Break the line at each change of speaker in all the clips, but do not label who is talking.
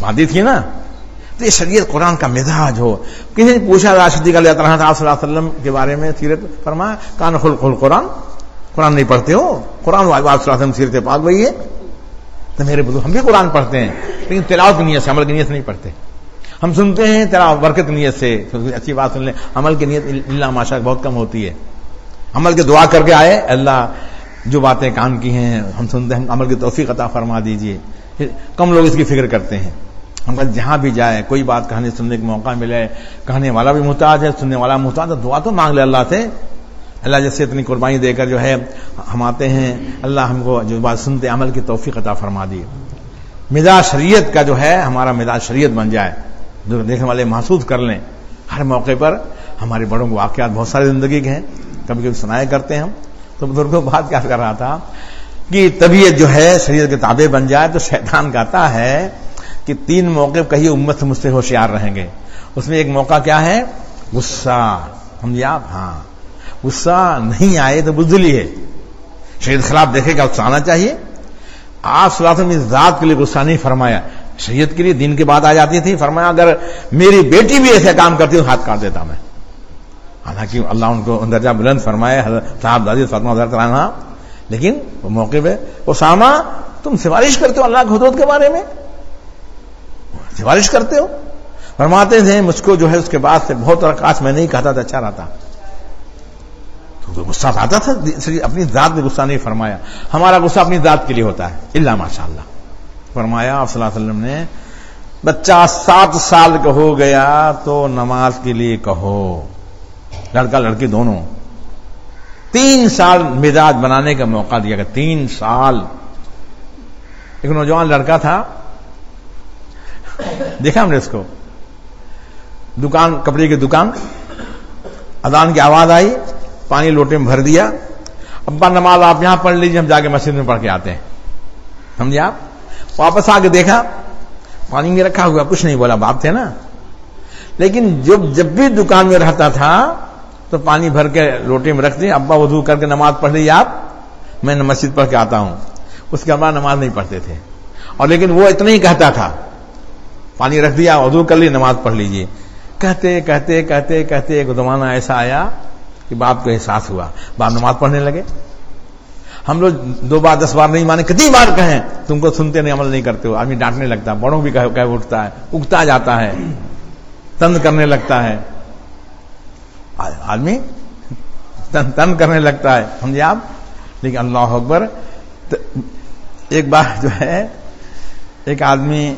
وادی تھی نا. تو یہ شریعت قرآن کا مزاج ہو. کسی نے پوچھا راشدی علیہ صلی اللہ علیہ وسلم کے بارے میں سیرت, فرمایا کان خلق القرآن, قرآن نہیں پڑھتے ہو؟ قرآن آپ صلی اللہ علیہ وسلم سیرت پاک وہی ہے. تو میرے بزرگ ہم بھی قرآن پڑھتے ہیں لیکن تلاوت کی نیت سے, عمل کی نیت سے نہیں پڑھتے. ہم سنتے ہیں تلاوت برکت نیت سے, اچھی بات سن لیں, عمل کی نیت اللہ ماشاء بہت کم ہوتی ہے. عمل کے دعا کر کے آئے, اللہ جو باتیں کام کی ہیں ہم سنتے ہیں, عمل کی توفیق عطا فرما دیجئے. کم لوگ اس کی فکر کرتے ہیں. ہم کہتے جہاں بھی جائے کوئی بات کہنے سننے کا موقع ملے, کہنے والا بھی محتاج ہے, سننے والا محتاج ہے, دعا تو مانگ لے اللہ سے. اللہ جیسے اتنی قربانی دے کر جو ہے ہم آتے ہیں, اللہ ہم کو جو بات سنتے عمل کی توفیق عطا فرما دیے. مزاج شریعت کا جو ہے ہمارا مزاج شریعت بن جائے, جو دیکھنے والے محسوس کر لیں. ہر موقع پر ہمارے بڑوں کو واقعات بہت سارے زندگی کے ہیں, کبھی کبھی سنایا کرتے ہیں ہم. تو بزرگوں کو بات کیا کر رہا تھا کہ طبیعت جو ہے شریعت کے تابع بن جائے تو شیطان کہتا ہے کہ 3 موقع کہیں امت مجھ سے ہوشیار رہیں گے. اس میں ایک موقع کیا ہے؟ غصہ. سمجھے آپ؟ ہاں, غصہ نہیں آئے تو بزدلی ہے. شریعت خلاف دیکھے گا غصہ آنا چاہیے. آپ صلی اللہ علیہ وسلم ذات کے لیے غصہ نہیں فرمایا, شریعت کے لیے دین کی بات آ جاتی تھی. فرمایا اگر میری بیٹی بھی ایسے کام کرتی تو ہاتھ کاٹ دیتا میں. حالانکہ اللہ ان کو درجہ بلند فرمائے, صاحب دادی فاطمہ حضرت عنہا, لیکن وہ موقع پہ اسامہ تم سفارش کرتے ہو اللہ کے حدود کے بارے میں, سفارش کرتے ہو. فرماتے تھے مجھ کو جو ہے اس کے بعد سے بہت کاش میں نہیں کہتا تو اچھا رہتا. تو غصہ آتا تھا, اپنی ذات میں غصہ نہیں فرمایا. ہمارا غصہ اپنی ذات کے لیے ہوتا ہے الا ماشاء اللہ. فرمایا آپ صلی اللہ علیہ وسلم نے بچہ 7 سال کا ہو گیا تو نماز کے لیے کہو, لڑکا لڑکی دونوں. 3 سال مزاج بنانے کا موقع دیا گیا. 3 سال. ایک نوجوان لڑکا تھا, دیکھا ہم نے اس کو, دکان, کپڑے کی دکان, اذان کی آواز آئی, پانی لوٹے میں بھر دیا. ابا نماز آپ یہاں پڑھ لیجیے, ہم جا کے مسجد میں پڑھ کے آتے ہیں. سمجھے آپ؟ واپس آ کے دیکھا پانی میں رکھا ہوا, کچھ نہیں بولا, باپ تھے نا. لیکن جب بھی دکان میں رہتا تھا تو پانی بھر کے لوٹے میں رکھ دیا. ابا وضو کر کے نماز پڑھ لیجیے آپ, میں مسجد پڑھ کے آتا ہوں. اس کے بعد نماز نہیں پڑھتے تھے, اور لیکن وہ اتنا ہی کہتا تھا, پانی رکھ دیا, وضو کر لی, نماز پڑھ لیجیے. کہتے کہتے کہتے کہتے ایک زمانہ ایسا آیا کہ باپ کو احساس ہوا, باپ نماز پڑھنے لگے. ہم لوگ 2 بار 10 بار نہیں مانے, کتنی بار کہیں تم کو سنتے نہیں, عمل نہیں کرتے ہو. آدمی ڈانٹنے لگتا ہے, بڑوں بھی کہہ اٹھتا ہے, اگتا جاتا ہے, تنگ کرنے لگتا ہے, آدمی تنگ کرنے لگتا ہے. سمجھے آپ؟ لیکن اللہ اکبر, ایک بار جو ہے ایک آدمی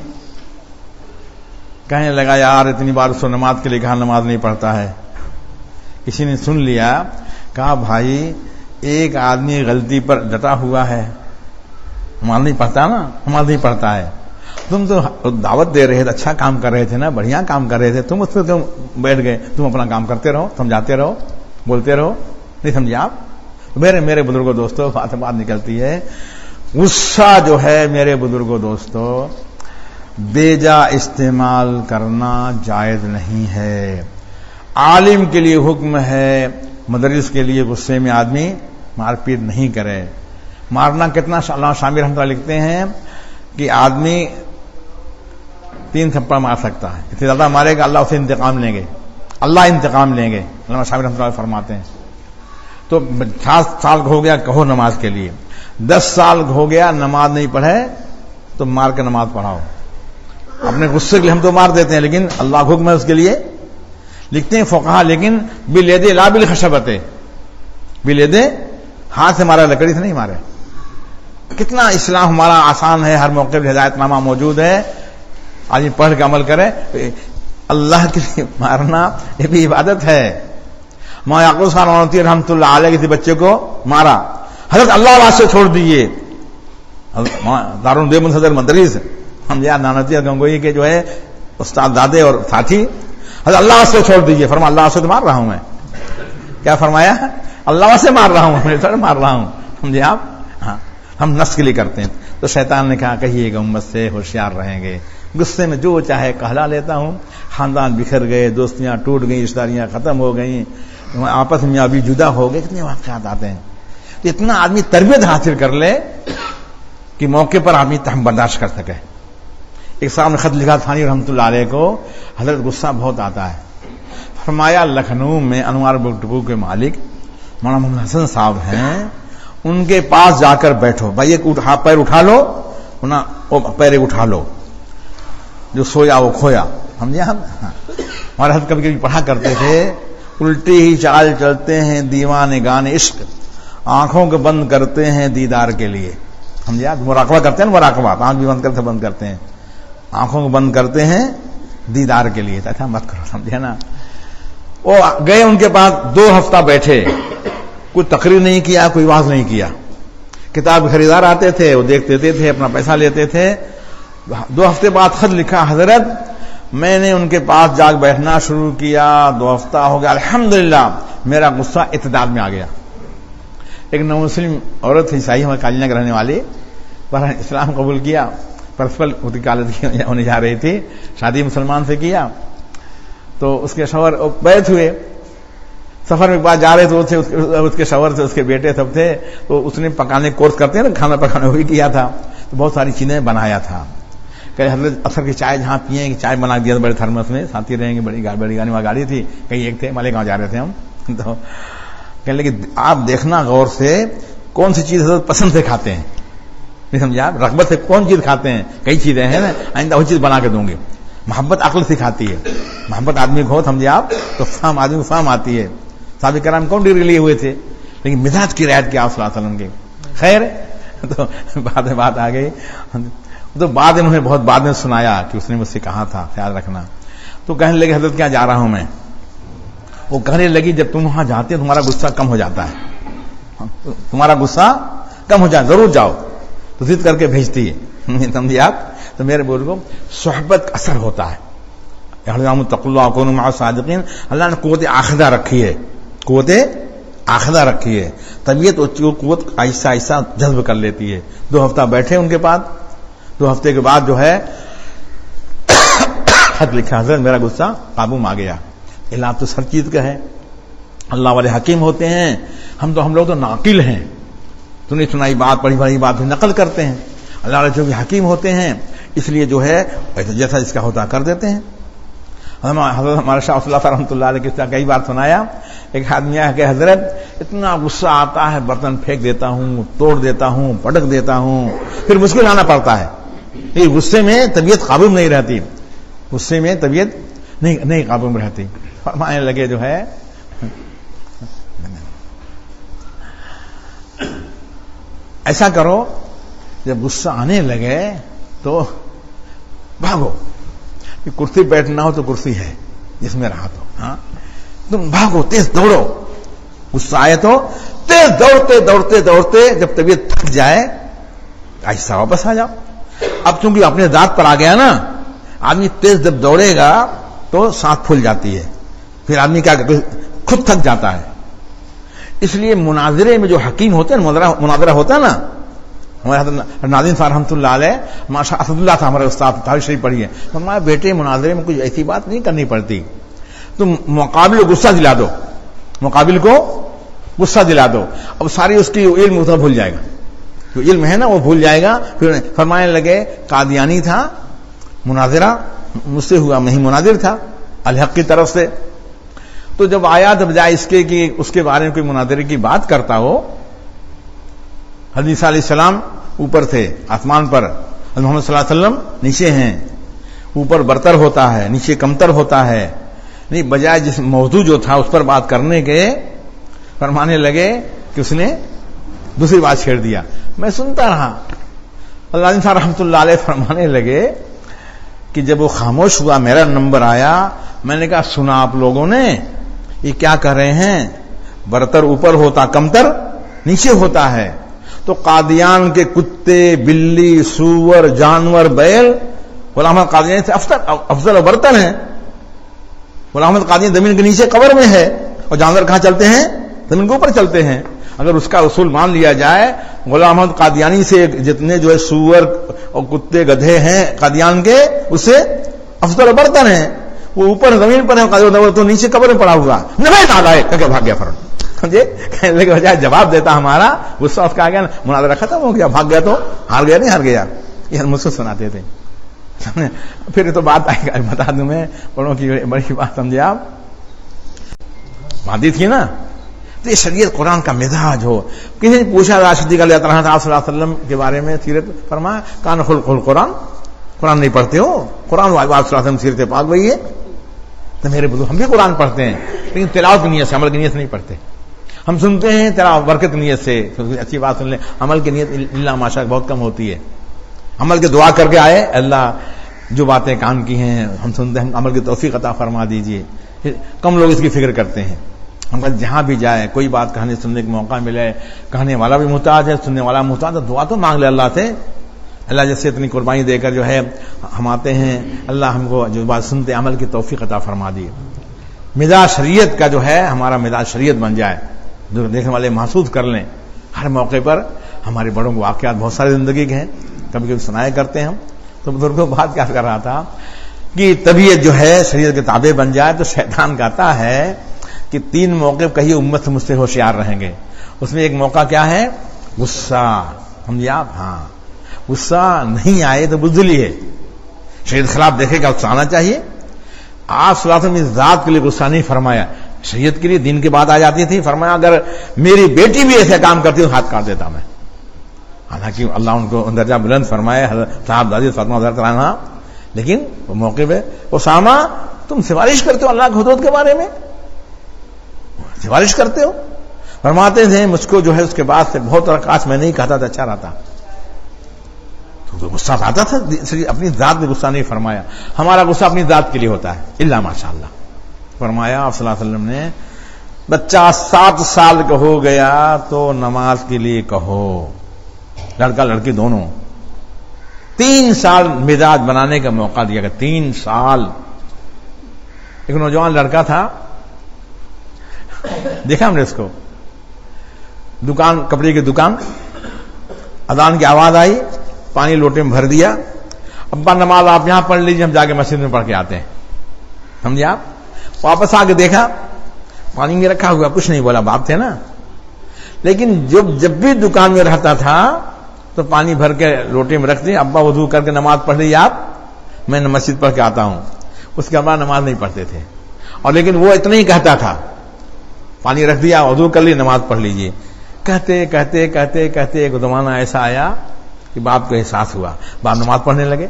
کہنے لگا یار اتنی بار اس کو نماز کے لیے کہا, نماز نہیں پڑھتا ہے. کسی نے سن لیا, کہا بھائی ایک آدمی غلطی پر ڈٹا ہوا ہے, نماز نہیں پڑھتا نا, نماز نہیں پڑھتا ہے. تم تو دعوت دے رہے تھے, اچھا کام کر رہے تھے نا, بڑھیا کام کر رہے تھے, تم اس پہ کیوں بیٹھ گئے؟ تم اپنا کام کرتے رہو, سمجھاتے رہو, بولتے رہو. نہیں سمجھے آپ؟ میرے بزرگوں دوستوں, بات نکلتی ہے. غصہ جو ہے میرے بزرگوں دوستوں بے جا استعمال کرنا جائز نہیں ہے. عالم کے لیے حکم ہے, مدرس کے لیے غصے میں آدمی مار پیٹ نہیں کرے. مارنا کتنا, اللہ شامل رحمۃ اللہ لکھتے ہیں کہ آدمی 3 تھپڑ مار سکتا ہے, اتنے زیادہ مارے گا اللہ اسے انتقام لیں گے, اللہ انتقام لیں گے. اللہ شامل رحمۃ اللہ فرماتے ہیں. تو 7 سال ہو گیا کہو نماز کے لیے, 10 سال ہو گیا نماز نہیں پڑھے تو مار کے نماز پڑھاؤ. اپنے غصے کے لیے ہم تو مار دیتے ہیں, لیکن اللہ کا حکم ہے اس کے لیے. لکھتے ہیں فقہا, لیکن بالید لا بالخشبۃ, بالید ہاتھ سے مارا, لکڑی سے نہیں مارے. کتنا اسلام ہمارا آسان ہے, ہر موقع پہ ہدایت نامہ موجود ہے, آدمی پڑھ کے عمل کرے. اللہ کے لیے مارنا یہ بھی عبادت ہے. ماں یعقوب صاحب رحمۃ اللہ علیہ کسی بچے کو مارا, حضرت اللہ واسطے چھوڑ دیجیے. دارالعلوم دیوبند صدر مدرس ہم نانتیہ گنگوئی کے جو ہے استاد دادے اور ساتھی, حضرت اللہ سے چھوڑ دیجیے. فرما اللہ سے تو مار رہا ہوں میں. کیا فرمایا؟ اللہ سے مار رہا ہوں, میں تھوڑا مار رہا ہوں. سمجھے آپ؟ ہاں, ہم نفس کے لیے کرتے ہیں. تو شیطان نے کہا کہیے گا امت سے ہوشیار رہیں گے, غصے میں جو چاہے کہلا لیتا ہوں. خاندان بکھر گئے, دوستیاں ٹوٹ گئیں, رشتہ داریاں ختم ہو گئیں, آپس میں ابھی جدا ہو گئے, کتنے واقعات آتے ہیں. تو اتنا آدمی تربیت حاصل کر لے کہ موقع پر آدمی تحمل برداشت کر سکے. ایک صاحب نے خط لکھا تھانی رحمۃ اللہ علیہ کو، حضرت غصہ بہت آتا ہے، فرمایا لکھنؤ میں انوار بک ڈپو کے مالک مولانا محمد حسن صاحب ہیں، ان کے پاس جا کر بیٹھو، بھائی ایک پیر اٹھا لو، وہ پیر اٹھا لو، جو سویا وہ کھویا، سمجھے ہم؟ ہمارے حضرت کبھی کبھی پڑھا کرتے تھے، الٹی ہی چال چلتے ہیں دیوانے گانے عشق، آنکھوں کو بند کرتے ہیں دیدار کے لیے، سمجھے؟ مراقبہ کرتے ہیں، مراقبہ آنکھ بھی بند کرتے ہیں، آنکھوں کو بند کرتے ہیں دیدار کے لیے، ایسا مت کرو، سمجھے نا؟ وہ گئے ان کے پاس، 2 ہفتہ بیٹھے، کوئی تقریر نہیں کیا، کوئی واز نہیں کیا، کتاب خریدار آتے تھے، وہ دیکھتے تھے، اپنا پیسہ لیتے تھے۔ 2 ہفتے بعد خط لکھا، حضرت میں نے ان کے پاس جا بیٹھنا شروع کیا، 2 ہفتہ ہو گیا، الحمدللہ میرا غصہ اعتدال میں آ گیا۔ ایک نو مسلم عورت عیسائی ہمارے کالینا کے رہنے والی، پر اسلام قبول کیا، پرنسپل وکالت ہونے جا رہی تھی، شادی مسلمان سے کیا، تو اس کے شوہر بیت ہوئے، سفر میں بعد جا رہے تھے، اس کے شوہر سے اس کے بیٹے سب تھے، تو اس نے پکانے کورس کرتے ہیں نا، کھانا پکانا وہی کیا تھا، تو بہت ساری چیزیں بنایا تھا، کہ حضرت اثر کی چائے جہاں پیئیں، چائے بنا دیا بڑے تھرمس میں، ساتھی رہیں گے، بڑی گاڑی تھی، کئی ایک تھے، مالیگاؤں جا رہے تھے ہم، تو کہنے لگے آپ دیکھنا غور سے کون سی چیز حضرت پسند سے کھاتے ہیں، نہیں سمجھا آپ؟ رغبت سے کون چیز کھاتے ہیں، کئی چیزیں ہیں نا، آئندہ وہی چیز بنا کے دوں گے۔ محبت عقل سکھاتی ہے، محبت آدمی کو سمجھے آپ تو فہم، آدمی کو فہم آتی ہے۔ صحابہ کرام کون ڈگری لیے ہوئے تھے، لیکن مزاج کی رعایت کیا صلی اللہ علیہ وسلم کے، خیر تو بات آ گئی، تو بعد انہوں نے بہت بعد میں سنایا کہ اس نے مجھ سے کہا تھا خیال رکھنا، تو کہنے لگے حضرت کیا جا رہا ہوں میں، وہ کہنے لگی جب تم وہاں جاتے ہو تمہارا غصہ کم ہو جاتا ہے، تمہارا غصہ کم ہو جائے، ضرور جاؤ، تو ضد کر کے بھیجتی ہے، سمجھے آپ؟ تو میرے بزرگوں صحبت اثر ہوتا ہے، اتقوا اللہ وکونوا مع الصادقین، اللہ نے قوت آخذہ رکھی ہے، قوت آخذہ رکھی ہے، طبیعت وہ قوت آہستہ آہستہ جذب کر لیتی ہے۔ 2 ہفتہ بیٹھے ان کے پاس، 2 ہفتے کے بعد جو ہے خط لکھا، حضرت میرا غصہ قابو میں آ گیا، علاج تو ہر چیز کا ہے، اللہ والے حکیم ہوتے ہیں، ہم لوگ تو ناقل ہیں، سنی سنائی بات، پڑھی پڑھی بات نقل کرتے ہیں، اللہ والے جو بھی حکیم ہوتے ہیں، اس لیے جو ہے جیسا جس کا ہوتا کر دیتے ہیں۔ حضرت ہمارے شاہ صلی اللہ رحمۃ اللہ علیہ کے کئی بار سنایا، ایک آدمی آیا کہ حضرت اتنا غصہ آتا ہے، برتن پھینک دیتا ہوں، توڑ دیتا ہوں، پٹک دیتا ہوں، پھر مشکل آنا پڑتا ہے، یہ غصے میں طبیعت قابو میں نہیں رہتی، غصے میں طبیعت نہیں قابو میں رہتی۔ فرمانے لگے جو ہے ایسا کرو، جب غصہ آنے لگے تو بھاگو، کرسی بیٹھنا ہو تو کرسی ہے جس میں راحت ہو، ہاں تم بھاگو، تیز دوڑو، غصہ آئے تو تیز دوڑتے دوڑتے دوڑتے جب طبیعت تھک جائے آہستہ واپس آ جاؤ۔ اب چونکہ اپنے ذات پر آ گیا نا، آدمی تیز جب دوڑے گا تو سانس پھول جاتی ہے، پھر آدمی کیا خود تھک جاتا ہے۔ اس لیے مناظرے میں جو حکیم ہوتے ہیں، مناظرہ ہوتا ہے نا، ہمارے حضرت ناظرین صاحب رحمۃ اللہ علیہ، ماشاء اسد اللہ تھا ہمارے استاد، تاریخ شریف پڑھی ہے، فرمایا بیٹے مناظرے میں کچھ ایسی بات نہیں کرنی پڑتی، تم مقابل کو غصہ دلا دو، مقابل کو غصہ دلا دو، اب ساری اس کی علم ادھر بھول جائے گا، جو علم ہے نا وہ بھول جائے گا۔ پھر فرمانے لگے قادیانی تھا، مناظرہ مجھ سے ہوا، میں ہی مناظر تھا الحق کی طرف سے، تو جب آیا تو بجائے اس کے کہ اس کے بارے میں کوئی مناظرے کی بات کرتا ہو، حضرت عیسیٰ علیہ السلام اوپر تھے آسمان پر، حضرت محمد صلی اللہ علیہ وسلم نیچے ہیں، اوپر برتر ہوتا ہے، نیچے کمتر ہوتا ہے، نہیں بجائے جس موضوع جو تھا اس پر بات کرنے کے، فرمانے لگے کہ اس نے دوسری بات چھیڑ دیا۔ میں سنتا رہا، اللہ صاحب رحمۃ اللہ علیہ فرمانے لگے کہ جب وہ خاموش ہوا، میرا نمبر آیا، میں نے کہا سنا آپ لوگوں نے یہ کیا کر رہے ہیں، برتر اوپر ہوتا کمتر نیچے ہوتا ہے، تو قادیان کے کتے، بلی، سور، جانور، بیل غلام احمد قادیانی سے افضل و برتر ہیں۔ غلام احمد قادیانی زمین کے نیچے قبر میں ہے، اور جانور کہاں چلتے ہیں، زمین کے اوپر چلتے ہیں۔ اگر اس کا اصول مان لیا جائے، غلام احمد قادیانی سے جتنے جو ہے سور اور کتے گدھے ہیں قادیان کے، اس سے افضل و برتر ہیں، وہ اوپر زمین پر ہے، تو نیچے قبر میں پڑا ہوا، نبے نالائے کہ بھاگ گیا فرن، کہنے لگے بجائے جواب دیتا ہمارا غصہ اس کا آ گیا، مناظرہ ختم ہو گیا، بھاگ گیا تو ہار گیا، نہیں ہار گیا، یہ مجھ سے سناتے تھے۔ پھر تو بات آئے گا، بتا دوں میں بڑوں کی بڑی بات سمجھے آپ، مادی تھی نا، تو یہ شریعت قرآن کا مزاج ہو. کسی نے پوچھا راشدی اللہ تعالیٰ صلی اللہ علیہ وسلم کے بارے میں، سیرت فرمایا کان خلق القرآن، قرآن نہیں پڑھتے ہو؟ قرآن صلی اللہ علیہ وسلم سیرت پاک وہی ہے. تو میرے بزرگ ہم بھی قرآن پڑھتے ہیں لیکن تلاوت کی نیت سے، عمل کی نیت سے نہیں پڑھتے. ہم سنتے ہیں تلاوت برکت نیت سے، اچھی بات سن لیں، عمل کی نیت اللہ ماشاء بہت کم ہوتی ہے. عمل کے دعا کر کے آئے، اللہ جو باتیں کام کی ہیں ہم سنتے ہیں، عمل کی توفیق عطا فرما دیجئے. کم لوگ اس کی فکر کرتے ہیں. ہم کہتے جہاں بھی جائے کوئی بات کہنے سننے کا موقع ملے، کہنے والا بھی محتاج ہے، سننے والا محتاج ہے، دعا تو مانگ لے اللہ سے. اللہ جیسے اتنی قربانی دے کر جو ہے ہم آتے ہیں، اللہ ہم کو جو بات سنتے عمل کی توفیق عطا فرما دی. مزاج شریعت کا جو ہے ہمارا مزاج شریعت بن جائے، جو دیکھنے والے محسوس کر لیں. ہر موقع پر ہمارے بڑوں کو واقعات بہت سارے زندگی کے ہیں، کبھی کبھی سنایا کرتے ہیں ہم. تو بزرگوں بات کیا کر رہا تھا کہ طبیعت جو ہے شریعت کے تابع بن جائے تو شیطان کہتا ہے کہ 3 موقع کہیے امت سے مجھ سے ہوشیار رہیں گے. اس میں ایک موقع کیا ہے؟ غصہ. سمجھے آپ؟ ہاں، غصہ نہیں آئے تو بزدلی ہے. شریعت خلاف دیکھے گا غصہ آنا چاہیے. آپ صلی اللہ علیہ وسلم ذات کے لیے غصہ نہیں فرمایا، شریعت کے لیے دین کی بات آ جاتی تھی، فرمایا اگر میری بیٹی بھی ایسے کام کرتی تو ہاتھ کاٹ دیتا میں. حالانکہ اللہ ان کو درجہ بلند فرمائے، صاحب دادی فاطمہ رضی اللہ عنہا، لیکن وہ موقع پہ اسامہ تم سفارش کرتے ہو اللہ کے حدود کے بارے میں، سفارش کرتے ہو. فرماتے تھے مجھ کو جو ہے اس کے بعد سے بہت کاش میں نہیں کہتا تھا اچھا رہتا. تو غصہ آتا تھا، اپنی ذات میں غصہ نہیں فرمایا. ہمارا غصہ اپنی ذات کے لیے ہوتا ہے، اللہ ماشاء اللہ. فرمایا آپ صلی اللہ علیہ وسلم نے بچہ 7 سال کا ہو گیا تو نماز کے لیے کہو، لڑکا لڑکی دونوں. 3 سال مزاج بنانے کا موقع دیا گیا. 3 سال. ایک نوجوان لڑکا تھا، دیکھا ہم نے اس کو، دکان، کپڑے کی دکان، اذان کی آواز آئی، پانی لوٹے میں بھر دیا. ابا نماز آپ یہاں پڑھ لیجیے، ہم جا کے مسجد میں پڑھ کے آتے ہیں. سمجھے آپ؟ واپس آ کے دیکھا پانی میں رکھا ہوا، کچھ نہیں بولا، باپ تھے نا. لیکن جب بھی دکان میں رہتا تھا تو پانی بھر کے لوٹے میں رکھ دیں، ابا وضو کر کے نماز پڑھ لیجیے آپ، میں مسجد پڑھ کے آتا ہوں. اس کے ابا نماز نہیں پڑھتے تھے، اور لیکن وہ اتنا ہی کہتا تھا، پانی رکھ دیا، وضو کر لی، نماز پڑھ لیجیے. کہتے کہتے کہتے کہتے ایک زمانہ ایسا آیا کہ باپ کو احساس ہوا، باپ نماز پڑھنے لگے.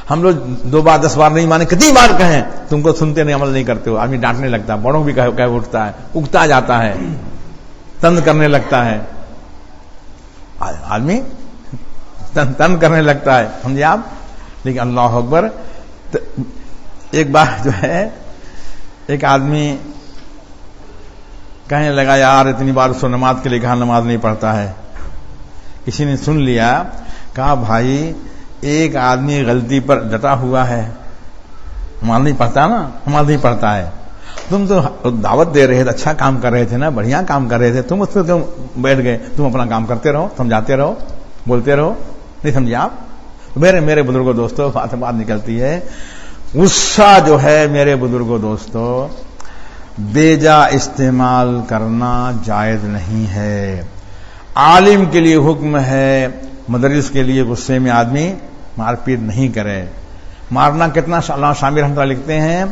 ہم لوگ 2 بار 10 بار نہیں مانے، کتنی بار کہیں تم کو سنتے نہیں، عمل نہیں کرتے ہو. آدمی ڈانٹنے لگتا ہے، بڑوں بھی کہہ اٹھتا ہے، اگتا جاتا ہے، تنگ کرنے لگتا ہے، آدمی تنگ کرنے لگتا ہے. سمجھے آپ؟ لیکن اللہ اکبر. ایک بار جو ہے ایک آدمی کہنے لگا یار اتنی بار اس کو نماز کے لیے کہا، نماز نہیں پڑھتا ہے. کسی نے سن لیا، کہا بھائی ایک آدمی غلطی پر ڈٹا ہوا ہے، نماز نہیں پڑھتا نا، نماز نہیں پڑھتا ہے. تم تو دعوت دے رہے تھے، اچھا کام کر رہے تھے نا، بڑھیا کام کر رہے تھے، تم اس پہ کیوں بیٹھ گئے؟ تم اپنا کام کرتے رہو، سمجھاتے رہو، بولتے رہو. نہیں سمجھے آپ؟ میرے بزرگوں دوستوں، بات نکلتی ہے. غصہ جو ہے میرے بزرگوں دوستوں بیجا استعمال کرنا جائز نہیں ہے. عالم کے لیے حکم ہے، مدرس کے لیے غصے میں آدمی مار پیٹ نہیں کرے. مارنا کتنا، اللہ شامل رحمۃ اللہ لکھتے ہیں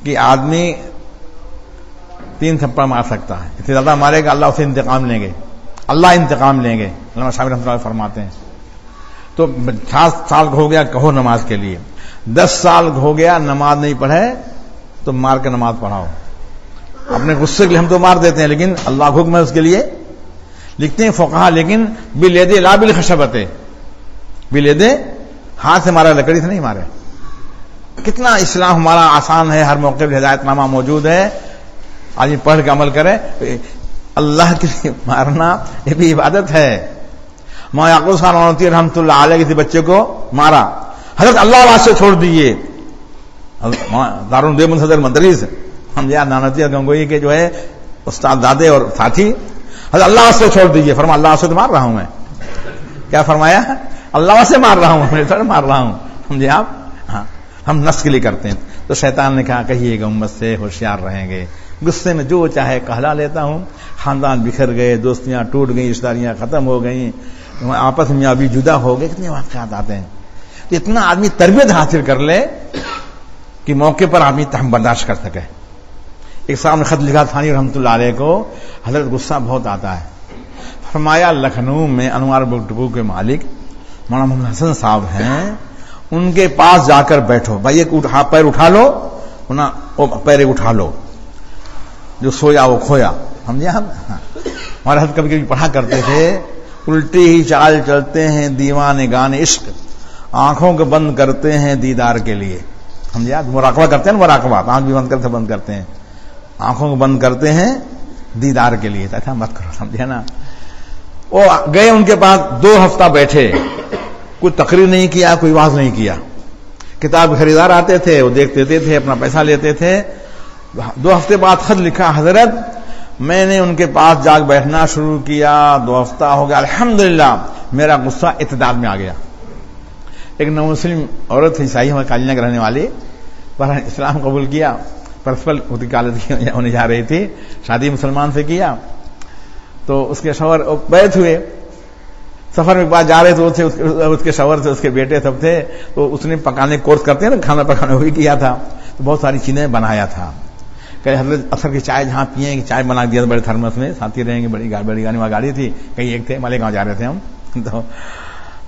کہ آدمی 3 تھپڑ مار سکتا ہے، اتنے زیادہ مارے گا اللہ اسے انتقام لیں گے، اللہ انتقام لیں گے. اللہ شامل رحمۃ اللہ فرماتے ہیں. تو 7 سال ہو گیا کہو نماز کے لیے، 10 سال ہو گیا نماز نہیں پڑھے تو مار کے نماز پڑھاؤ. اپنے غصے کے لیے ہم تو مار دیتے ہیں، لیکن اللہ حکم ہے اس کے لیے. لکھتے ہیں فقہا، لیکن بالید لا بالخشبۃ، بالید ہاتھ سے مارا، لکڑی سے نہیں مارے. کتنا اسلام ہمارا آسان ہے، ہر موقع پہ ہدایت نامہ موجود ہے. آج پڑھ کے عمل کرے. اللہ کے لیے مارنا یہ بھی عبادت ہے. ماں یعقوب صاحب رحمۃ اللہ علیہ کسی بچے کو مارا، حضرت اللہ واسطے چھوڑ دیجیے. دارالعلوم دیوبند صدر مدرس ہم نانتیہ گنگوئی کے جو ہے استاد دادے اور ساتھی، حضرت اللہ سے چھوڑ دیجیے. فرما اللہ سے تو مار رہا ہوں میں. کیا فرمایا؟ اللہ سے مار رہا ہوں، میں تھوڑا مار رہا ہوں. سمجھے آپ؟ ہاں، ہم نفس کے لیے کرتے ہیں. تو شیطان نے کہا کہیے گا امت سے ہوشیار رہیں گے. غصے میں جو چاہے کہلا لیتا ہوں. خاندان بکھر گئے، دوستیاں ٹوٹ گئیں، رشتہ داریاں ختم ہو گئیں، آپس میں ابھی جدا ہو گئے، کتنے واقعات آتے ہیں. تو اتنا آدمی تربیت حاصل کر لے کہ موقع پر آدمی تحمل برداشت کر سکے. ایک صاحب نے خط لکھا ثانی رحمۃ اللہ علیہ کو، حضرت غصہ بہت آتا ہے. فرمایا لکھنؤ میں انوار بک ڈپو کے مالک مولانا محمد حسن صاحب ہیں، ان کے پاس جا کر بیٹھو، بھائی ایک پیر اٹھا لو، پیر اٹھا لو، جو سویا وہ کھویا. سمجھے ہم؟ ہمارے حضرت کبھی کبھی پڑھا کرتے تھے، الٹی ہی چال چلتے ہیں دیوانے گانے عشق، آنکھوں کو بند کرتے ہیں دیدار کے لیے. سمجھے؟ مراقبہ کرتے ہیں نا، مراقبہ آنکھ بھی بند کرتے ہیں، آنکھوں کو بند کرتے ہیں دیدار کے لیے. ایسا مت کرو. سمجھے نا؟ وہ گئے ان کے پاس، 2 ہفتہ بیٹھے، کوئی تقریر نہیں کیا، کوئی واز نہیں کیا. کتاب خریدار آتے تھے، وہ دیکھ دیتے تھے، اپنا پیسہ لیتے تھے. 2 ہفتے بعد خط لکھا، حضرت میں نے ان کے پاس جا بیٹھنا شروع کیا، 2 ہفتہ ہو گیا، الحمدللہ میرا غصہ اعتدال میں آ گیا. ایک نو مسلم عورت عیسائی ہمارے کالینا کے رہنے والی، پر اسلام قبول کیا، پرسپل وکالت ہونے جا رہی تھی، شادی مسلمان سے کیا. تو اس کے شوہر بیت ہوئے، سفر میں بعد جا رہے تھے، اس کے شوہر سے اس کے بیٹے سب تھے. تو اس نے پکانے کورس کرتے ہیں نا، کھانا پکانا وہی کیا تھا. تو بہت ساری چیزیں بنایا تھا. کہ حضرت اثر کی چائے جہاں پیئیں گے، چائے بنا دیا بڑے تھرمس میں، ساتھی رہیں گے، بڑی گاڑی تھی، کہیں ایک تھے مالیگاؤں جا رہے تھے ہم. تو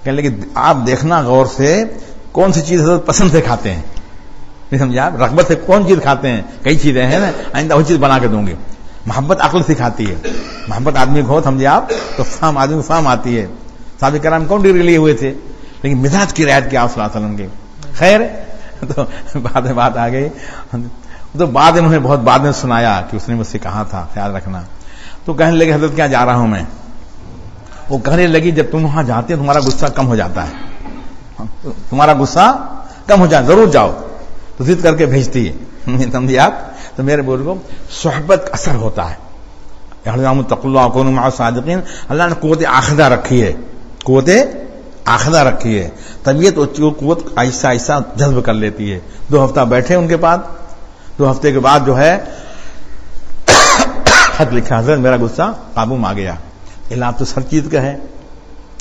کہنے لگے آپ دیکھنا غور سے کون سی چیز حضرت پسند سے کھاتے ہیں، نہیں سمجھا؟ رغبت سے کون چیز کھاتے ہیں، کئی چیزیں ہیں نا، آئندہ وہی چیز بنا کے دوں گی. محبت عقل سکھاتی ہے، محبت آدمی کو سمجھے آپ تو فہم، آدمی کو فہم آتی ہے. صحابہ کرام کون ڈگری لیے ہوئے تھے، لیکن مزاج کی رعایت کیا صلی اللہ علیہ وسلم کے. خیر تو بعد میں بات آ گئی. تو بعد انہوں نے بہت بعد میں سنایا کہ اس نے مجھ سے کہا تھا خیال رکھنا. تو کہنے لگے حضرت کیا جا رہا ہوں میں. وہ کہنے لگی جب تم وہاں جاتے تمہارا غصہ کم ہو جاتا ہے، تمہارا غصہ کم ہو جائے، ضرور جاؤ. تو ضد کر کے بھیجتی ہے. سمجھے آپ؟ تو میرے بزرگوں صحبت کا اثر ہوتا ہے. اتقوا اللہ وکونوا مع الصادقین. اللہ نے قوت آخذہ رکھی ہے، قوت آخذہ رکھی ہے. طبیعت قوت آہستہ آہستہ جذب کر لیتی ہے. 2 ہفتہ بیٹھے ان کے پاس. 2 ہفتے کے بعد جو ہے خط لکھا، حضرت میرا غصہ قابو میں آ گیا. علاج تو ہر چیز کا ہے.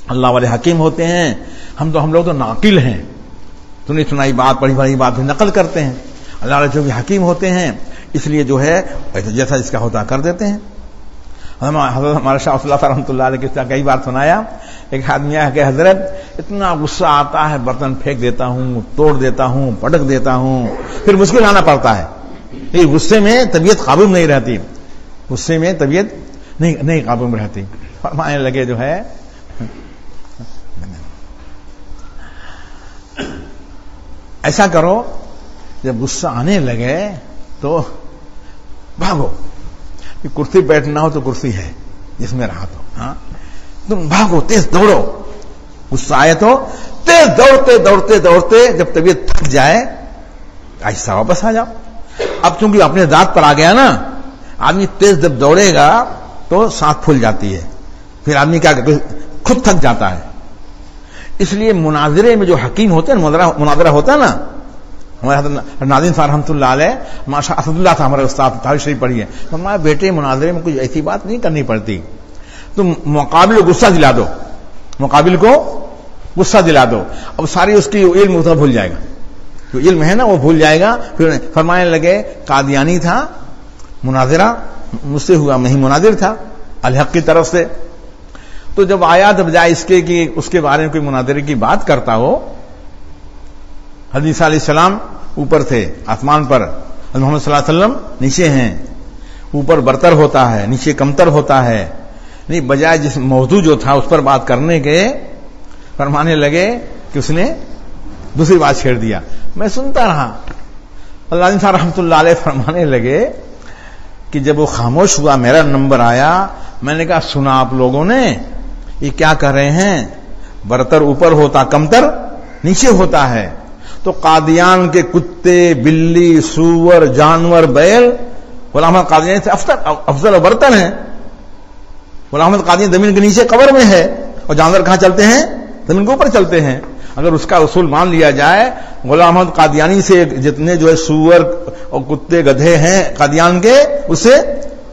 اللہ والے حکیم ہوتے ہیں، ہم لوگ تو ناقل ہیں. تو نہیں سنائی بات، پڑھی پڑھی بات بھی نقل کرتے ہیں. اللہ والے جو بھی حکیم ہوتے ہیں، اس لیے جو ہے جیسا اس کا ہوتا کر دیتے ہیں. حضرت ہمارا شاہ صلی اللہ رحمۃ اللہ علیہ کے کئی بار سنایا. ایک آدمی ہے کہ حضرت اتنا غصہ آتا ہے، برتن پھینک دیتا ہوں، توڑ دیتا ہوں، پٹک دیتا ہوں، پھر مشکل آنا پڑتا ہے. غصے میں طبیعت قابو میں نہیں رہتی، غصے میں طبیعت نہیں قابو میں رہتی. فرمانے لگے جو ہے ایسا کرو، جب غصہ آنے لگے تو بھاگو. کرسی بیٹھنا ہو تو کرسی ہے جس میں راحت ہو. ہاں تم بھاگو، تیز دوڑو. غصہ آئے تو تیز دوڑتے دوڑتے دوڑتے جب طبیعت تھک جائے ایسا واپس آ جاؤ. اب چونکہ اپنے ذات پر آ گیا نا، آدمی تیز جب دوڑے گا تو سانس پھول جاتی ہے، پھر آدمی کیا خود تھک جاتا ہے. اس لیے مناظرے میں جو حکیم ہوتے ہیں، مناظرہ ہوتا ہے نا، ہمارے حضرت ناظرین صاحب رحمۃ اللہ علیہ، ماشاء اسد اللہ تھا ہمارے استاد، تاریخ شریف پڑھی ہے. فرمایا بیٹے مناظرے میں کوئی ایسی بات نہیں کرنی پڑتی، تم مقابل کو غصہ دلا دو، مقابل کو غصہ دلا دو، اب ساری اس کی علم اتنا بھول جائے گا، جو علم ہے نا وہ بھول جائے گا. پھر فرمانے لگے قادیانی تھا، مناظرہ مجھ سے ہوا، میں ہی مناظر تھا الحق کی طرف سے. تو جب آیا تو بجائے اس کے کہ اس کے بارے میں کوئی مناظرے کی بات کرتا ہو، حضرت عیسیٰ علیہ السلام اوپر تھے آسمان پر، حضرت محمد صلی اللہ علیہ وسلم نیچے ہیں. اوپر برتر ہوتا ہے، نیچے کمتر ہوتا ہے. نہیں، بجائے جس موضوع جو تھا اس پر بات کرنے کے، فرمانے لگے کہ اس نے دوسری بات چھیڑ دیا. میں سنتا رہا. اللہ صاحب رحمۃ اللہ علیہ فرمانے لگے کہ جب وہ خاموش ہوا، میرا نمبر آیا، میں نے کہا سنا آپ لوگوں نے یہ کیا کر رہے ہیں، برتر اوپر ہوتا، کمتر نیچے ہوتا ہے. تو قادیان کے کتے، بلی، سور، جانور، بیل غلام احمد قادیانی سے افضل و برتر ہیں. غلام احمد قادیانی زمین کے نیچے قبر میں ہے، اور جانور کہاں چلتے ہیں، زمین کے اوپر چلتے ہیں. اگر اس کا اصول مان لیا جائے، غلام احمد قادیانی سے جتنے جو ہے سور اور کتے گدھے ہیں قادیان کے، اس سے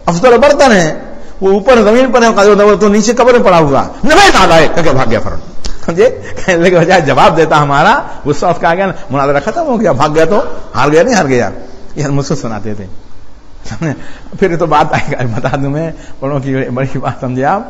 افضل و برتر ہیں. وہ اوپر زمین پر ہے، تو نیچے قبر میں پڑا ہوا. نہیں آ گئے کہ بھاگ گیا فرق. سمجھے، کہنے کے بجائے جواب دیتا ہمارا، غصہ اس کا آ گیا نا، مناظرہ ختم ہو گیا، بھاگ گیا تو ہار گیا نہیں ہار گیا، یہ مجھ سے سناتے تھے. پھر تو بات آئے گا، بتا دوں میں بڑوں کی بڑی بات سمجھے آپ.